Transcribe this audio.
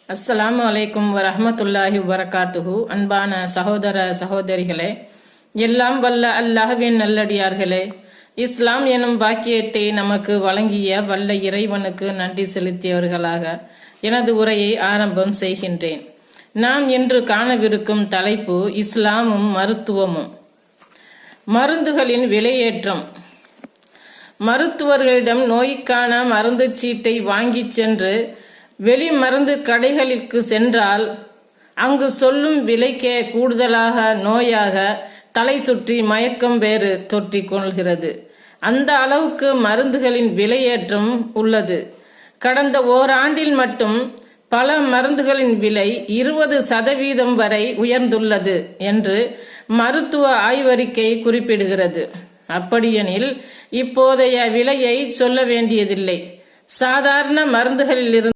அஸ்ஸலாமு அலைக்கும் வரஹ்மத்துல்லாஹி வபரகாத்துஹு. அன்பான சகோதர சகோதரிகளே, எல்லாம் வல்ல அல்லாஹ்வின் நல்லடியார்களே, இஸ்லாம் எனும் பாக்கியத்தை நமக்கு வழங்கிய வல்ல இறைவனுக்கு நன்றி செலுத்தியவர்களாக எனது உரையை ஆரம்பம் செய்கின்றேன். நாம் இன்று காணவிருக்கும் தலைப்பு இஸ்லாமும் மருத்துவமும். மருந்துகளின் விலையேற்றம். மருத்துவர்களிடம் நோய்க்கான மருந்து சீட்டை வாங்கிச் சென்று வெளி மருந்து கடைகளுக்கு சென்றால் அங்கு சொல்லும் விலைக்கே கூடுதலாக நோயாக தலை சுற்றி மயக்கம் வேறு தொற்றிக் கொள்கிறது. அந்த அளவுக்கு மருந்துகளின் விலையேற்றம் உள்ளது. கடந்த ஓராண்டில் மட்டும் பல மருந்துகளின் விலை 20% வரை உயர்ந்துள்ளது என்று மருத்துவ ஆய்வறிக்கை குறிப்பிடுகிறது. அப்படியெனில் இப்போதைய விலையை சொல்ல வேண்டியதில்லை. சாதாரண மருந்துகளிலிருந்து